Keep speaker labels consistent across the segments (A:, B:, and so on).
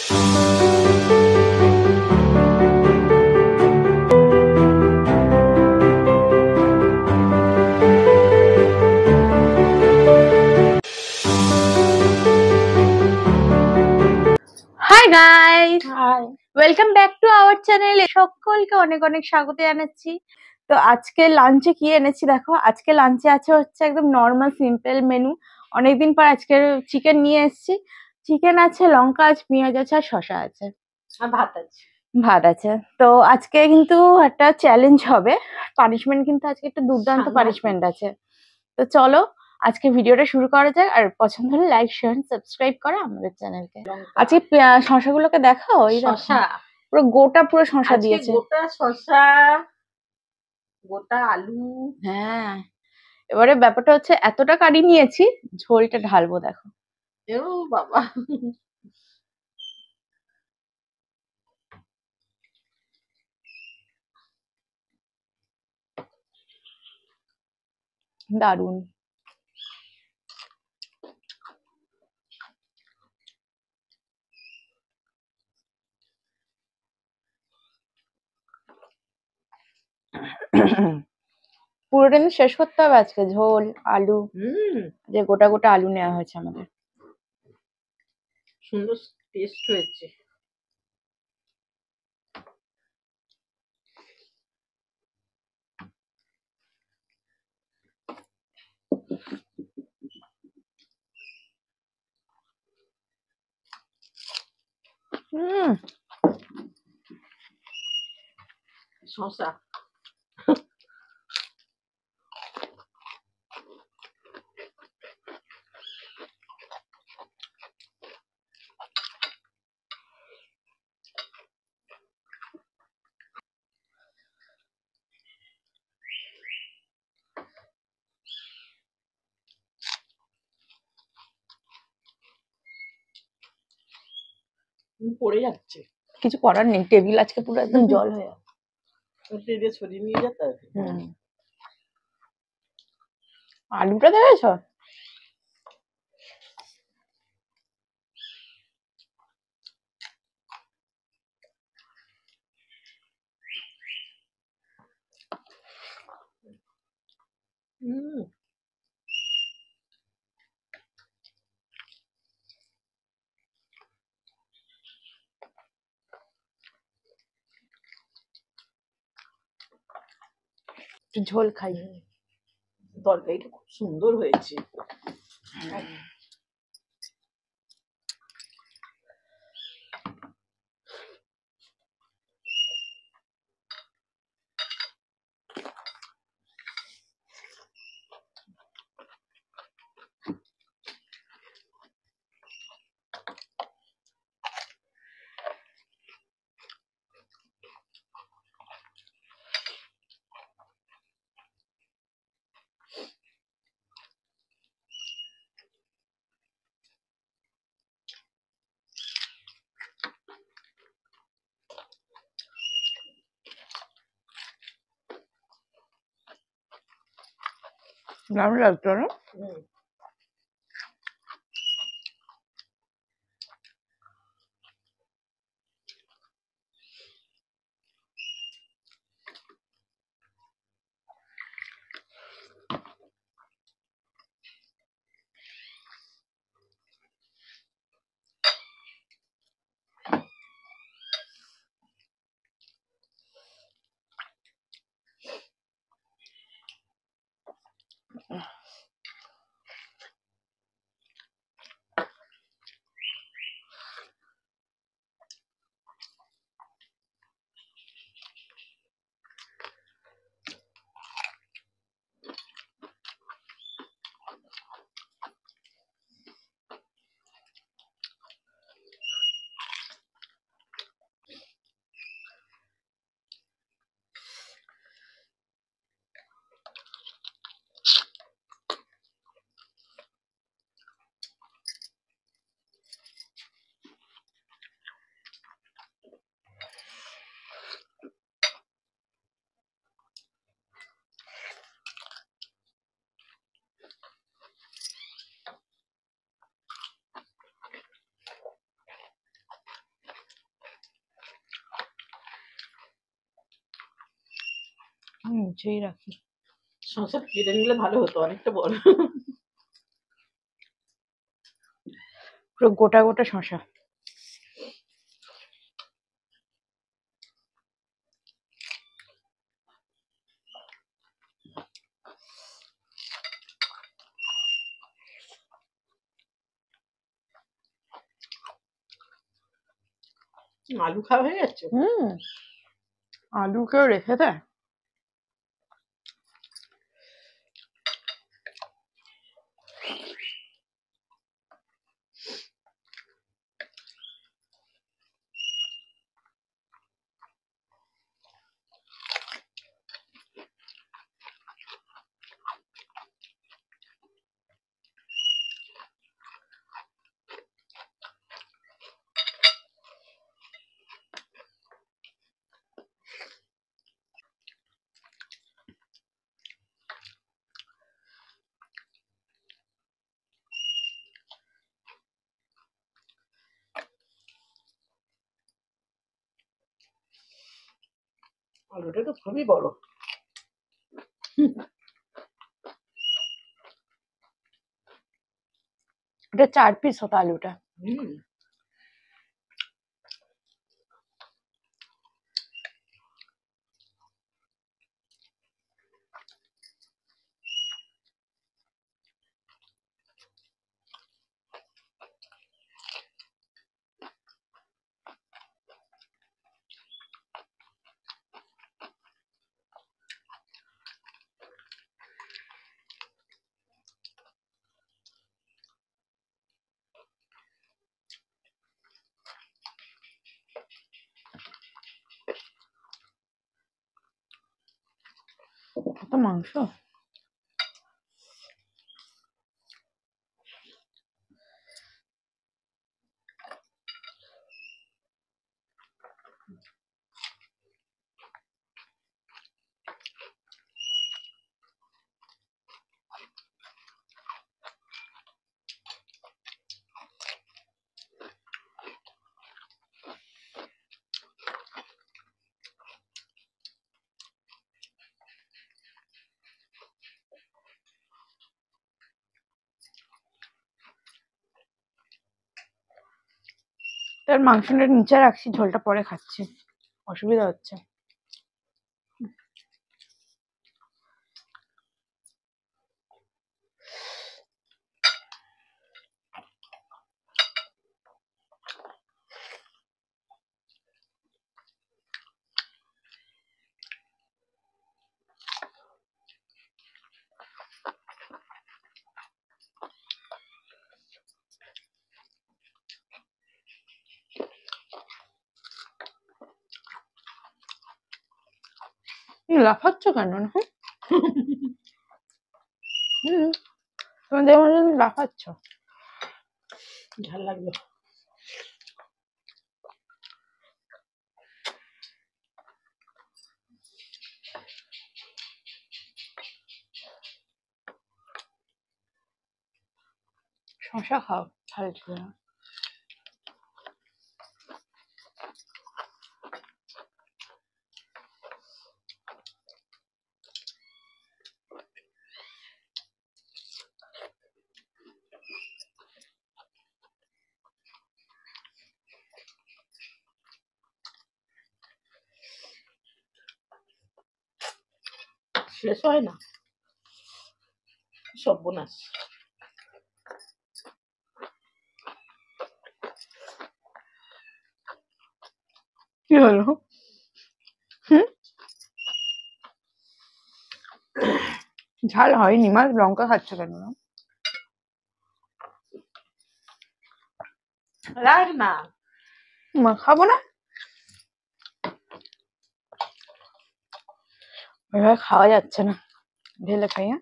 A: Hi guys, welcome back to our channel. সকলকে অনেক অনেক স্বাগত জানাচ্ছি। তো আজকে লাঞ্চে কি এনেছি দেখো। আজকে লাঞ্চে আছে হচ্ছে একদম নর্মাল সিম্পল মেনু। অনেকদিন পর আজকে চিকেন নিয়ে এসেছি। চিকেন আছে, লঙ্কা আছে, পেঁয়াজ আছে আর শসা আছে,
B: আর ভাত আছে।
A: ভাত আছে। তো আজকে কিন্তু একটা চ্যালেঞ্জ হবে, পানিশমেন্ট কিন্তু আজকে একটা দুর্দান্ত পানিশমেন্ট আছে। তো চলো আজকে ভিডিওটা শুরু করা যাক। আর পছন্দ হলে লাইক শেয়ার সাবস্ক্রাইব করো আমাদের চ্যানেলকে। আজকে শসাগুলোকে দেখাও। এই
B: শসা
A: পুরো গোটা পুরো শসা দিয়েছে,
B: গোটা শসা, গোটা আলু।
A: হ্যাঁ, এবারে ব্যাপারটা হচ্ছে এতটা কারি নিয়েছি, ঝোলটা ঢালবো দেখো।
B: ও বাবা,
A: দারুন। পুরোটা কিন্তু শেষ করতে হবে আজকে। ঝোল, আলু, যে গোটা গোটা আলু নেওয়া হয়েছে আমাদের।
B: সুন্দর টেস্ট হয়েছে। শসা পড়ে যাচ্ছে,
A: কিছু করার নেই, টেবিল আজকে পুরো একদম জল হয়ে যাবে।
B: দিয়ে ছড়িয়ে নিয়ে যেতে হবে।
A: আলুটা দেখেছো? ঝোল খাই।
B: তরকারিটা খুব সুন্দর হয়েছে।
A: দারুণ লাগতো না? নিচেই রাখি।
B: শসা কেটে নিলে ভালো হতো, অনেকটা বড়।
A: পুরো গোটা গোটা শসা।
B: আলু খাওয়া হয়ে যাচ্ছে।
A: আলু কেউ রেখে দেয়?
B: আলুটা তো খুবই বড়।
A: এটা 4 পিস হতো আলুটা।
B: হুম।
A: কত মাংস! তার মাংসটা নিচে রাখছি, ঝোলটা পরে খাচ্ছি, অসুবিধা হচ্ছে। লাফাচ্ছ কেন? না তোমাদের মধ্যে লাফাচ্ছ।
B: ঝাল লাগবে।
A: শশা খাও, ঝাল ছিল না।
B: শেষ হয় না, সর্বনাশ।
A: কি হলো? ঝাল হয়নি মা, লঙ্কা খাচ্ছ কেন?
B: রাখ না।
A: মা খাবো না, ওইভাবে খাওয়া যাচ্ছে না, ঢেলে খাই। হ্যাঁ,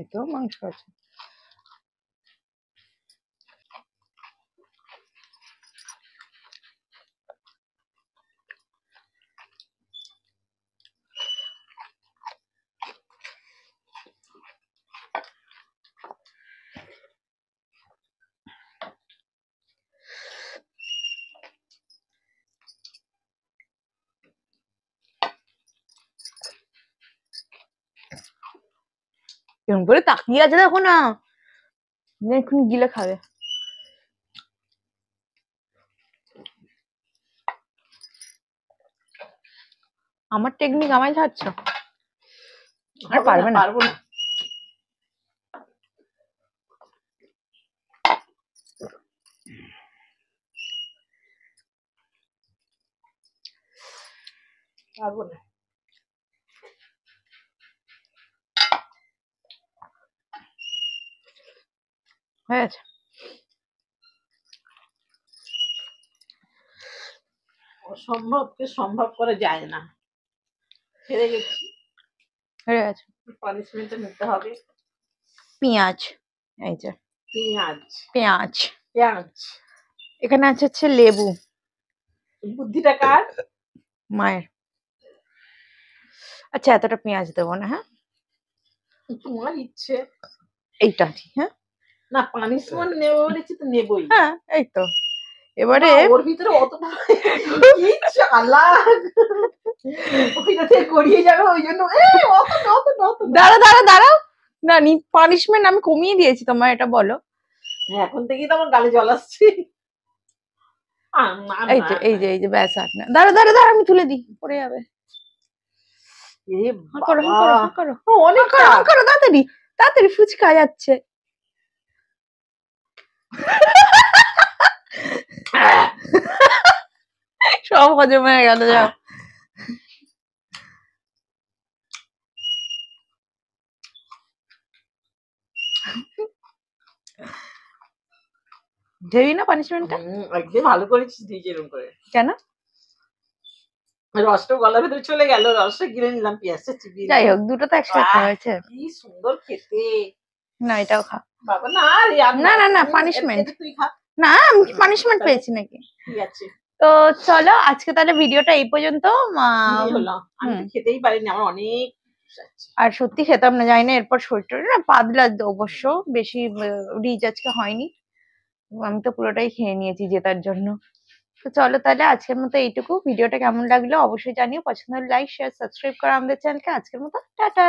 A: এতেও মাংস আছে। কেমন করে তাকিয়ে আছে দেখো না, এখন গিলে খাবে। আমার টেকনিক আমায় ছাড়ছো? আর পারবে না।
B: পারবো না। পারবো না।
A: হয়ে গেছে।
B: অসম্ভবকে সম্ভব করে যায় না। হেরে গেছি।
A: হয়ে গেছে।
B: পানিশমেন্টটা নিতে হবে।
A: পেঁয়াজ, এই যে
B: পেঁয়াজ।
A: পেঁয়াজ,
B: পেঁয়াজ।
A: এখানে আছে হচ্ছে লেবু।
B: বুদ্ধিটা কার?
A: মায়ের। আচ্ছা এতটা পেঁয়াজ দেবো না, হ্যাঁ
B: তোমার ইচ্ছে।
A: এইটা হ্যাঁ
B: না পানিশমেন্ট নেবো বলেছি তো নেবই।
A: হ্যাঁ এই তো। এবারে
B: ওর ভিতরে অত কি চালাক, ওইটাতে গড়িয়ে যাবে ওই জন্য
A: দাঁড়া দাঁড়া দাঁড়াও না, পানিশমেন্ট আমি কমিয়ে দিয়েছি তোমার, এটা বলো।
B: এখন থেকেই তো আমার গালে জল আসছে।
A: এই যে এই যে এই যে ব্যাস, আর না। দাঁড়া দাঁড়া দাঁড়া, আমি তুলে দিই, পড়ে যাবে। করো করো করো
B: অনেক
A: করো, তাড়াতাড়ি তাড়াতাড়ি, ফুচকা যাচ্ছে। সব হজম হয়ে গেল, যাও। দেবি না পানিশমেন্টটা?
B: একদম ভালো করেছিস দিয়েছি এরকম করে।
A: কেন?
B: রসটা গলার ভেতরে চলে গেল, রসটা গিলে নিলাম, পেঁয়াজটা চিবিয়ে।
A: যাই হোক, দুটো তো একসাথে হয়েছে।
B: কি সুন্দর খেতে।
A: না এটাও খা।
B: বাবা না
A: না না না, পানিশমেন্ট।
B: তুই খা।
A: না আমি কি পানিশমেন্ট পেয়েছি নাকি?
B: ঠিক আছে।
A: তো চলো আজকে তাহলে ভিডিওটা এই পর্যন্ত।
B: আমি তো খেতেই পারিনি, আমার অনেক।
A: আর সত্যি খেতাম না, জানি না এরপর শরীরটা না পাতলা, অবশ্য বেশি রিচ আজকে হয়নি, আমি তো পুরোটাই খেয়ে নিয়েছি জেতার জন্য। তো চলো তাহলে আজকের মতো এইটুকু। ভিডিওটা কেমন লাগলো অবশ্যই জানিও, পছন্দ হলে লাইক শেয়ার সাবস্ক্রাইব করো আমাদের চ্যানেলকে। আজকের মতো টাটা।